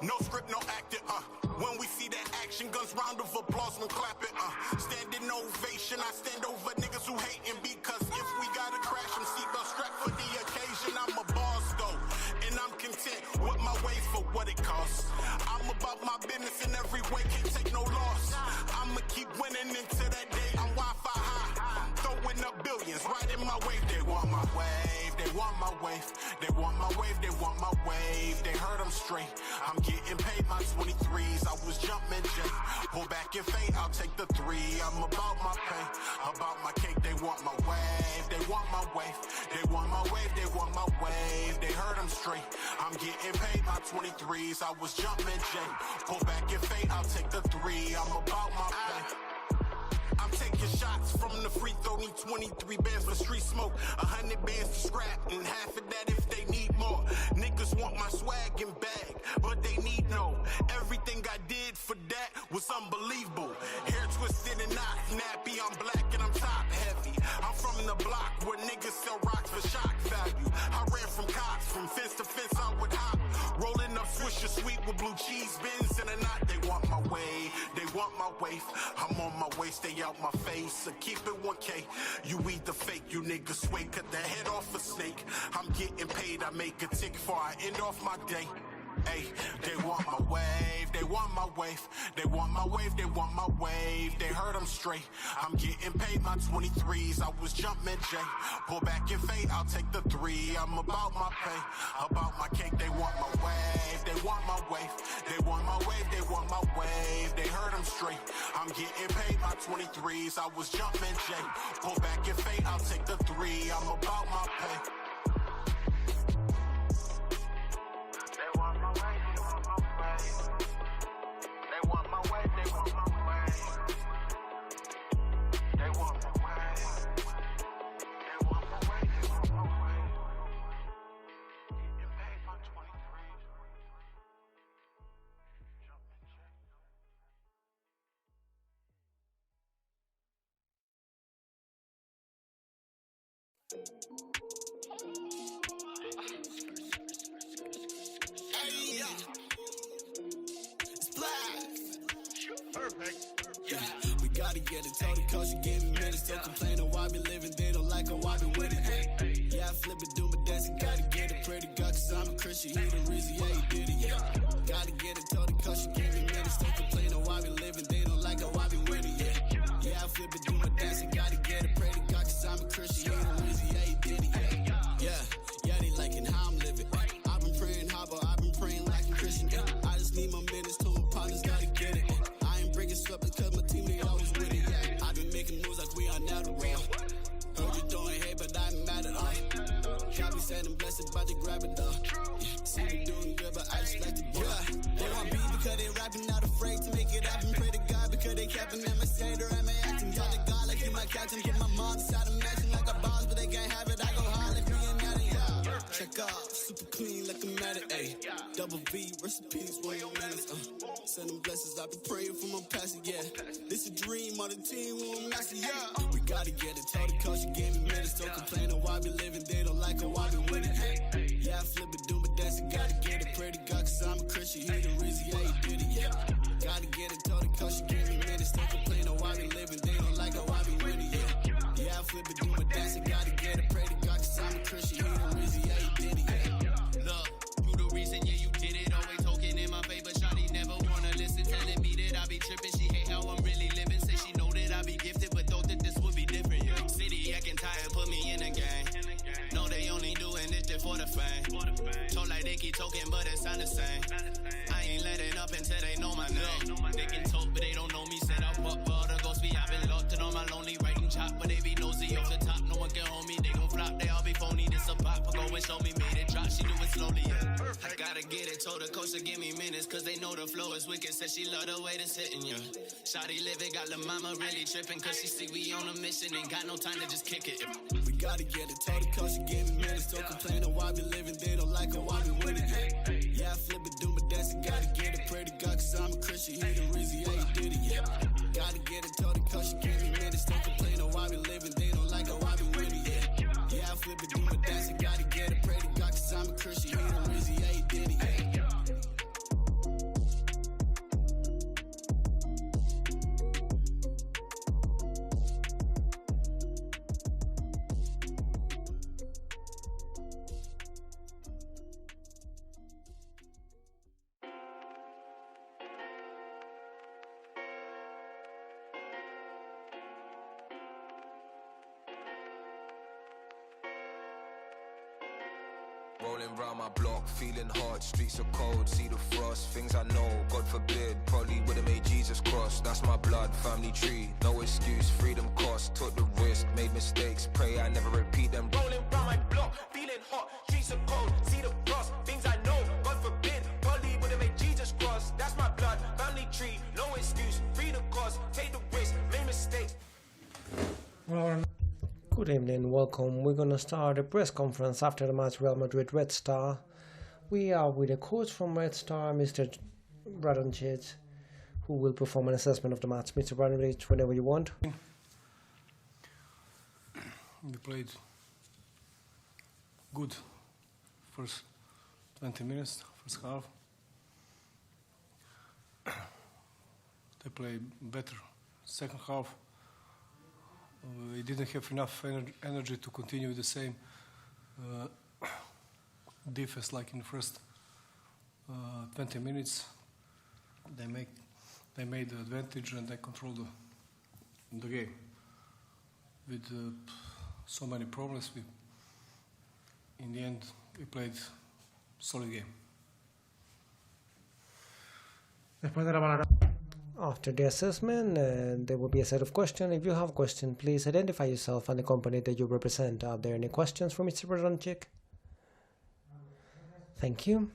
No script, no acting, When we see that action, guns round of applause when clapping, Standing ovation, I stand over niggas who hating, because if we gotta crash them, seatbelt strapped for the occasion. I'm a boss though, and I'm content with my way for what it costs. I'm about my business in every way, can't take no loss. I'ma keep winning into that day, I'm Wi-Fi high, throwing up billions, riding my wave. They want my wave, they want my wave, they want my wave, they want my wave. They heard I'm straight, I'm getting paid my 23s. I was jumping Jay, pull back and fade, I'll take the 3. I'm about my pay, about my cake. They want my wave, they want my wave, they want my wave, they want my wave. They heard I'm straight, I'm getting paid my 23s. I was jumping Jay, pull back and fade, I'll take the 3. I'm about my pay. I'm taking shots from the free throw, need 23 bands for street smoke, 100 bands to scrap, and half of that if they need more. Niggas want my swag and bag, but they need no. Everything I did for that was unbelievable. Hair twisted and not nappy, I'm black and I'm top heavy. I'm from the block where niggas sell rocks for shock value. I ran from cops, from fence to fence I would hop, rolling up Swisher Sweet with blue cheese bins in a knot. They want my way, they want my wave. I'm on my way, stay out my face, so keep it 1K. You either fake, you niggas sway, cut the head off a snake. I'm getting paid, I make a tick before I end off my day. Ay, they want my wave, they want my wave, they want my wave, they want my wave. They heard I'm straight, I'm getting paid my 23s. I was jumping Jay, pull back and fade, I'll take the 3. I'm about my pay, about my cake. They want my wave, they want my wave, they want my wave, they want my wave. They heard I'm straight, I'm getting paid my 23s. I was jumping Jay, pull back and fade, I'll take the 3. I'm about my pay. We gotta get it, told the coach she gave me minutes. Don't complain of why we living, they don't like her, why we with it. Yeah, I flip it, do my dancing, gotta get it. Pray to God, cause I'm a Christian, he the reason, yeah, he did it, yeah. Gotta get it, told the coach she gave me minutes. Don't complain of why we living, they don't like her, why we with it, yeah. Yeah, I flip it, do my dancing, gotta get it. Pray to God, cause I'm a Christian, he the reason, yeah, he did it, yeah. Yeah, they liking how I'm living. I've been praying hard, but I've been praying like a Christian. I just need my minutes, told my partners, gotta get it. I ain't breaking sweat because my team, they always with it. I've been making moves like we are now the real. Heard you throwing hate, but I'm mad at all. God be saying I'm blessed, about to grab it though. Yeah, see me doing good, but I just like to ball. They want beef because they rapping, not afraid to make it happen. Pray to God because they capping at my skater and my acting. Talk to God like you my captain. Put my mom inside a mansion like a boss, but they can't have it. I go hard like me and Natty, yeah. Check off, super clean like a matter, ayy. Double V, recipes, 1 minutes, Send them blessings, I've been praying for my pastor, yeah. This a dream on the team, we'll master, yeah. We gotta get it, told the coach she gave me minutes. Don't complain of why we living, they don't like her, why we with it. Yeah, I flip it, do my dancing, gotta get it. Pray to God, cause I'm a Christian, he the reason, yeah, he did it, yeah. Gotta get it, told the coach she gave me minutes. Don't complain of why we living, they don't like her, why we with it, yeah. Yeah, I flip it, do my dancing, gotta get it. Pray to God, cause I'm a Christian, he the reason, yeah, he did it, yeah. Look, you the reason, yeah, you did it. Always talking in my favor, shawty never wanna listen. Telling me that I be tripping, she hate how I'm really living. Say she know that I be gifted, but thought that this would be different, yeah. City acting tired, put me in a gang. No, they only doing this shit for the fame. Told like they keep talking, but it sound the same. I ain't letting up until they know my name. They can talk, but they don't know me. Said I fuck for the ghost be. I've been locked in on my lonely writing chop, but they be nosy off the top. No one can hold me, they gon' flop, they all be phony. This a pop, go and show me, made it drop. She do it slowly, yeah. I gotta get it, told the coach to give me minutes, cause they know the flow is wicked. Said she love the way it's hitting, yeah. Shawty living, got the mama really tripping, cause she see we on a mission, ain't got no time to just kick it. We gotta get it, told the coach she gave me minutes. Don't complain of why we living, they don't like her, why we with it. Yeah, I flip it, do my dancing, gotta get it. Pray to God, cause I'm a Christian, he the reason, yeah, he did it, yeah. Gotta get it, told the coach she gave me minutes. Don't complain of why we living, they don't like her, why we with it, yeah. Yeah, I flip it, do my dancing, gotta get it. Pray to God, cause I'm a Christian, he the reason, yeah, he did it, yeah. Rolling round my block, feeling hot, streets are cold, see the frost, things I know, God forbid, probably would've made Jesus cross. That's my blood, family tree, no excuse, freedom cost, took the risk, made mistakes, pray I never repeat them. Rolling round my block, feeling hot, streets are cold, see the frost, things I know, God forbid, probably would've made Jesus cross. That's my blood, family tree, no excuse, freedom cost, take the risk, made mistakes. Good evening, welcome. We're gonna start a press conference after the match Real Madrid Red Star. We are with a coach from Red Star, Mr. Bradoncic, who will perform an assessment of the match. Mr. Bradoncic, whenever you want. We played good first 20 minutes, first half. They played better second half. We didn't have enough energy to continue with the same defense like in the first 20 minutes. They made the advantage and they controlled the game. With so many problems, in the end, we played solid game. After the assessment, there will be a set of questions. If you have a question, please identify yourself and the company that you represent. Are there any questions for Mr. Bradoncic? Thank you.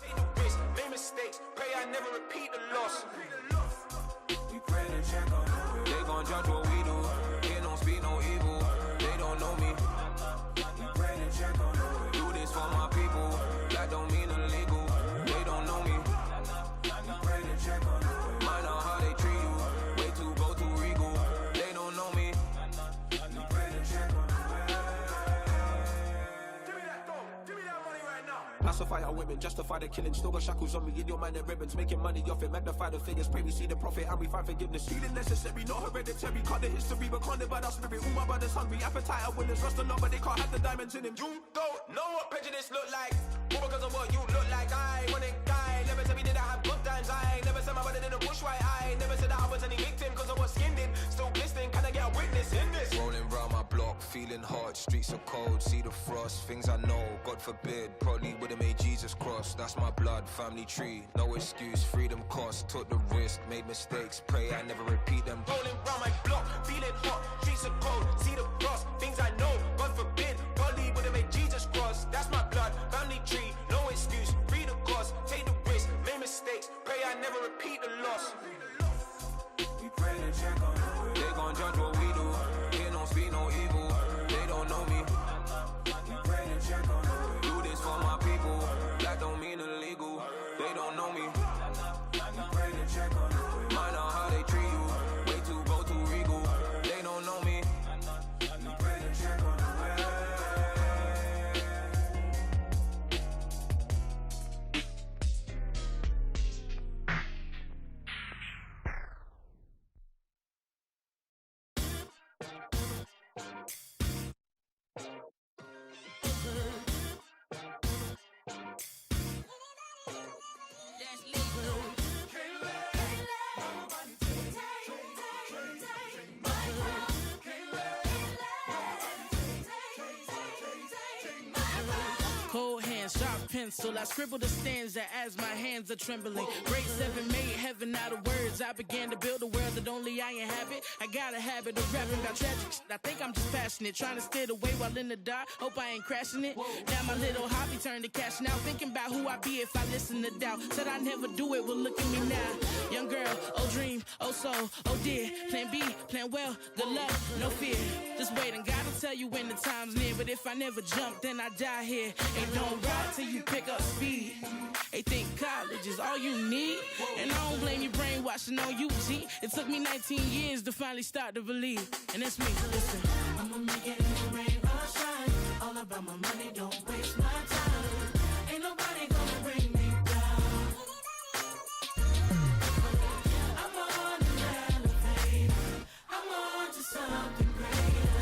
Take the risk, made mistakes, pray I never repeat the loss. We pray to check on it. They gon' judge what we do. They don't speak no evil. They don't know me. We pray to check on it. Do this for my people. That don't mean illegal. They don't know me. We pray to check on it. Mind on how they treat you. Way too go too regal. They don't know me. We pray to check on it. Give me that money right now. Pacify our women, justify the killing. Still got shackles on me, in your mind and ribbons. Making money off it, magnify the figures. Pray we see the profit and we find forgiveness. Feeling necessary, not hereditary. Cut the history, but can't live by that spirit. All my brothers hungry, appetite of winners. Rust along, but they can't have the diamonds in him. You don't know what prejudice look like. All because of what you look like. I want it guy. Never said we didn't have good times. I never said my brother didn't push right. I never said that I was any victim because of what skinned him. Still glistening, can I get a witness in this? Rolling round my block, feeling hot, streets are cold, see the frost, things I know, God forbid, probably would've made Jesus cross. That's my blood, family tree, no excuse, freedom cost, took the risk, made mistakes, pray I never repeat them. Rolling round my block, feeling hot, streets are cold, see the frost, things I know, God forbid, probably would've made Jesus cross. That's my blood, family tree, no excuse, freedom cost, take the risk, made mistakes, pray I never repeat the loss. We pray to check on it. They gon' judge what we do. They don't speak no evil. They don't know me. We pray to check on it. Do this for my people. That don't mean illegal. They don't know me. We pray to check on it. Mind on how they treat you. Way too go too regal. They don't know me. We pray to check on it. Cold hands, sharp pencil. I scribble the stanza as my hands are trembling. Grade 7 made heaven out of words. I began to build a world that only I inhabit. I got a habit of rapping about tragic shit. I think I'm just passionate, trying to steer the way while in the dark. Hope I ain't crashing it. Now my little hobby turned to cash now. Thinking about who I be if I listen to doubt. Said I never do it, well look at me now. Young girl, oh dream, oh soul, oh dear. Plan B, plan well, good luck, no fear. Just wait and God will tell you when the time's near. But if I never jump, then I die here. Ain't don't ride till you pick up speed. They think college is all you need. And I don't blame you brainwashing on you, G. It took me 19 years to finally start to believe. And that's me, listen. I'ma make it in the rain or shine. All about my money, don't waste my time. Ain't nobody gonna bring me down. I'm on an elevator. I'm on to something greater.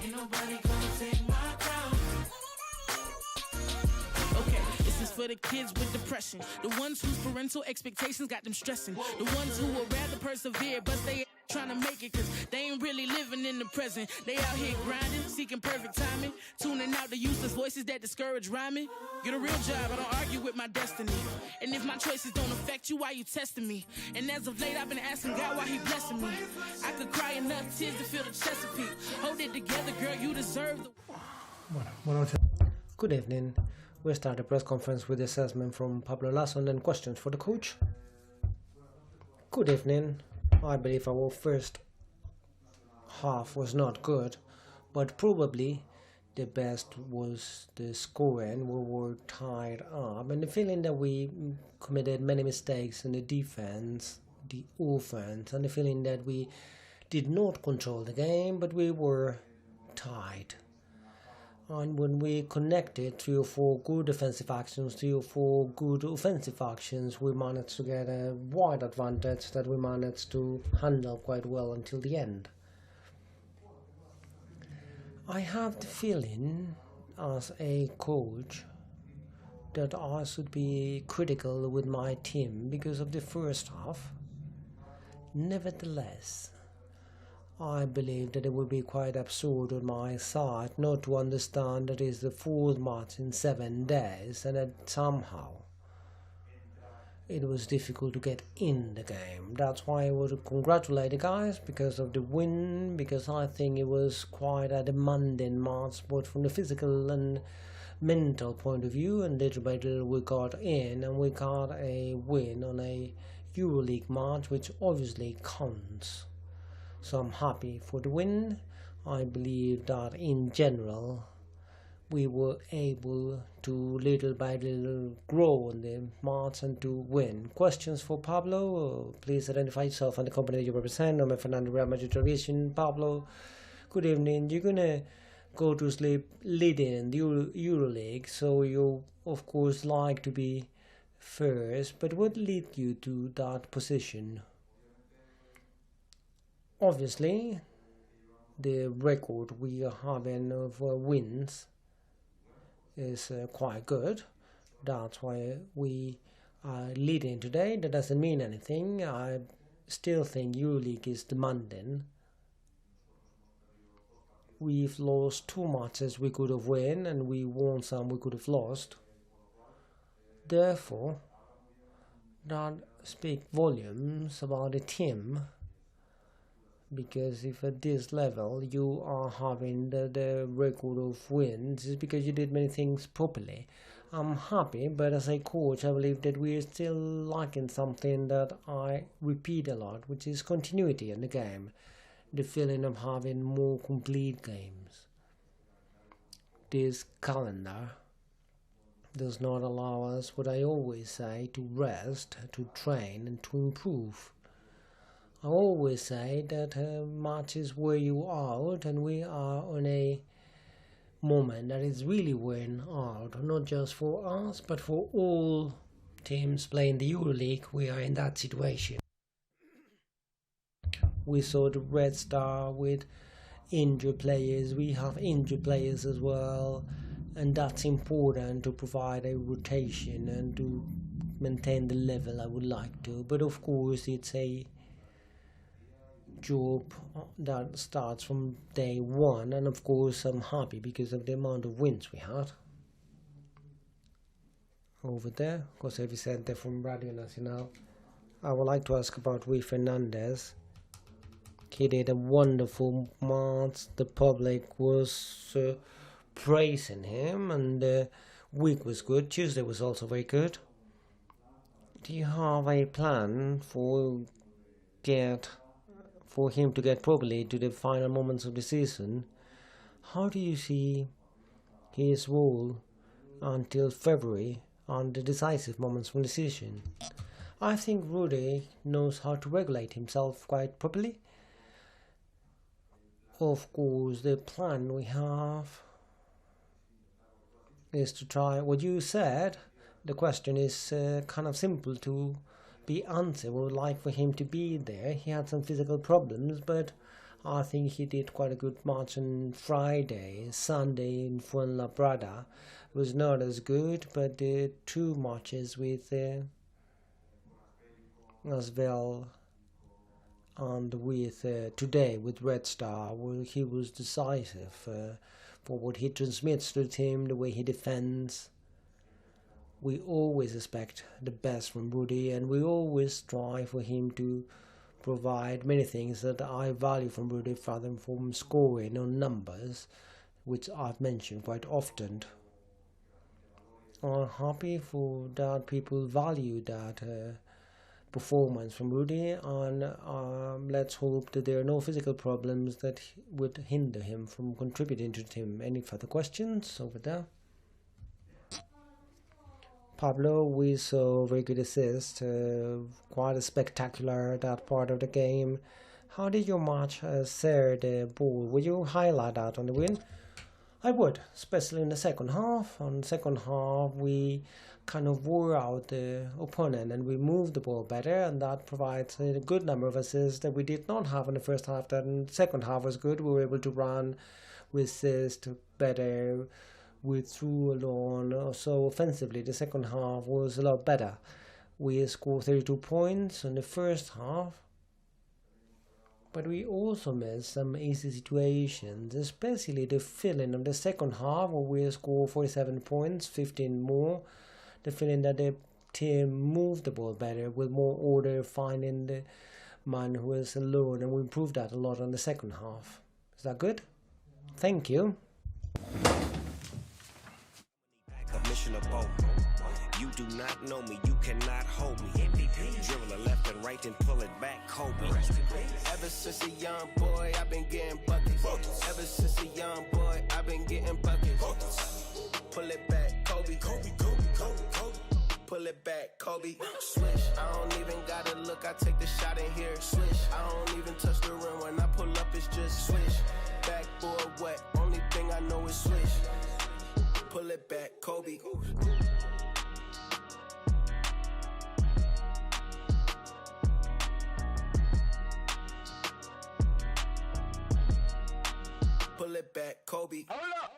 Ain't nobody gonna take my crown. Okay, this is for the kids with depression. The ones whose parental expectations got them stressing. The ones who would rather persevere, but they trying to make it, cause they ain't really living in the present. They out here grinding, seeking perfect timing, tuning out the useless voices that discourage rhyming. Get a real job, I don't argue with my destiny. And if my choices don't affect you, why you testing me? And as of late, I've been asking God why he blessing me. I could cry enough tears to feel the Chesapeake. Hold it together, girl, you deserve the... Good evening. We start the press conference with the assessment from Pablo Lasso and questions for the coach. Good evening. I believe our first half was not good, but probably the best was the scoring. We were tied up, and the feeling that we committed many mistakes in the defense, the offense, and the feeling that we did not control the game, but we were tied. And when we connected 3 or 4 good defensive actions, 3 or 4 good offensive actions, we managed to get a wide advantage that we managed to handle quite well until the end. I have the feeling, as a coach, that I should be critical with my team because of the first half. Nevertheless, I believe that it would be quite absurd on my side not to understand that it's the 4th match in 7 days and that somehow it was difficult to get in the game. That's why I would congratulate the guys because of the win, because I think it was quite a demanding match both from the physical and mental point of view, and little by little we got in and we got a win on a EuroLeague match, which obviously counts. So I'm happy for the win. I believe that in general we were able to little by little grow in the match and to win. Questions for Pablo? Please identify yourself and the company that you represent. I'm Fernando, Real Madrid Television. Pablo, good evening. You're gonna go to sleep leading the EuroLeague, so you of course like to be first, but what led you to that position? Obviously, the record we are having of wins is quite good. That's why we are leading today. That doesn't mean anything. I still think EuroLeague is demanding. We've lost 2 matches we could have won, and we won some we could have lost. Therefore, that speaks volumes about the team. Because if at this level you are having the record of wins, it's because you did many things properly. I'm happy, but as a coach I believe that we are still lacking something that I repeat a lot, which is continuity in the game. The feeling of having more complete games. This calendar does not allow us, what I always say, to rest, to train and to improve. I always say that matches wear you out, and we are on a moment that is really wearing out, not just for us, but for all teams playing the EuroLeague. We are in that situation. We saw the Red Star with injured players. We have injured players as well, and that's important to provide a rotation and to maintain the level I would like to. But of course it's a job that starts from day one, and of course I'm happy because of the amount of wins we had. Over there, Jose Vicente from Radio Nacional. I would like to ask about Rui Fernandez. He did a wonderful match. The public was praising him, and the week was good. Tuesday was also very good. Do you have a plan for him to get properly to the final moments of the season? How do you see his role until February on the decisive moments from the season? I think Rudy knows how to regulate himself quite properly. Of course, the plan we have is to try what you said. The question is kind of simple to be answered. We would like for him to be there. He had some physical problems, but I think he did quite a good match on Friday. Sunday in Fuenlabrada was not as good, but the 2 matches with as well and with today with Red Star, where he was decisive for what he transmits to the team, the way he defends. We always expect the best from Rudy, and we always strive for him to provide many things that I value from Rudy, rather than from scoring on numbers, which I've mentioned quite often. I'm happy for that people value that performance from Rudy, and let's hope that there are no physical problems that would hinder him from contributing to the team. Any further questions over there? Pablo, we saw very good assist, quite a spectacular that part of the game. How did your match share the ball? Would you highlight that on the win? I would, especially in the second half. On the second half, we kind of wore out the opponent and we moved the ball better, and that provides a good number of assists that we did not have in the first half. That in the second half was good. We were able to run, resist better, we threw along. So offensively, the second half was a lot better. We scored 32 points in the first half, but we also missed some easy situations, especially the filling of the second half, where we scored 47 points, 15 more. The feeling that the team moved the ball better, with more order, finding the man who is alone, and we improved that a lot in the second half. Is that good? Thank you. You do not know me, you cannot hold me. MVP. Dribble a left and right and pull it back, Kobe. Ever since a young boy, I've been getting buckets. Ever since a young boy, I've been getting buckets. Pull it back, Kobe. Kobe. Pull it back, Kobe. Swish. I don't even gotta look, I take the shot in here. Swish. I don't even touch the rim when I pull up, it's just swish. Backboard wet, only thing I know is swish. Pull it back, Kobe. Pull it back, Kobe. Hold up.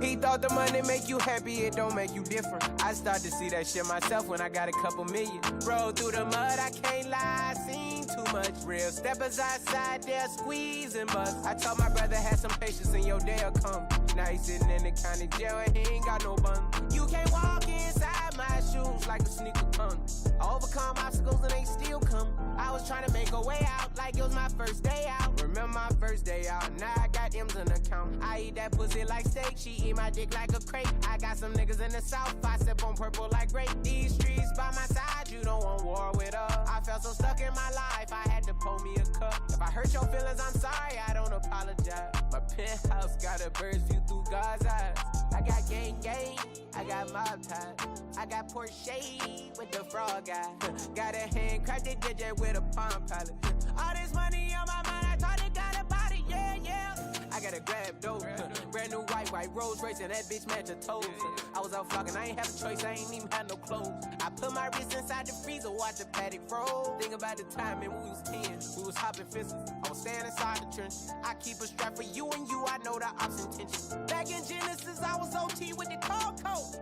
He thought the money make you happy, it don't make you different. I start to see that shit myself when I got a couple million. Roll through the mud, I can't lie, I seen too much. Real steppers outside there squeezing bust. I told my brother had some patience and your day'll come. Now he sitting in the county jail and he ain't got no bun. You can't walk inside my shoes like a sneaker come. I overcome obstacles and they still come. I was trying to make a way out like it was my first day out. Remember my first day out, now I got M's in the account. I eat that pussy like steak, she eat my dick like a crate. I got some niggas in the south, I sip on purple like grape. These streets by my side, you don't want war with us. I felt so stuck in my life, I had to pour me a cup. If I hurt your feelings, I'm sorry, I don't apologize. My penthouse got a bird's view through God's eyes. I got gang, I got mob ties. I got Porsche with the frog guy. Got a handcrafted DJ with a palm pilot. All this money on my mind, I thought it got a body, yeah. I got a grab dope, brand new white Rolls Royce, and that bitch match her toes. I was out flocking, I ain't have a choice, I ain't even had no clothes. I put my wrist inside the freezer, watch the paddock roll. Think about the time, man, when we was 10, we was hopping fences. I was staying inside the trench. I keep a strap for you and you, I know the ops intention. Back in Genesis, I was OT with the cold coat.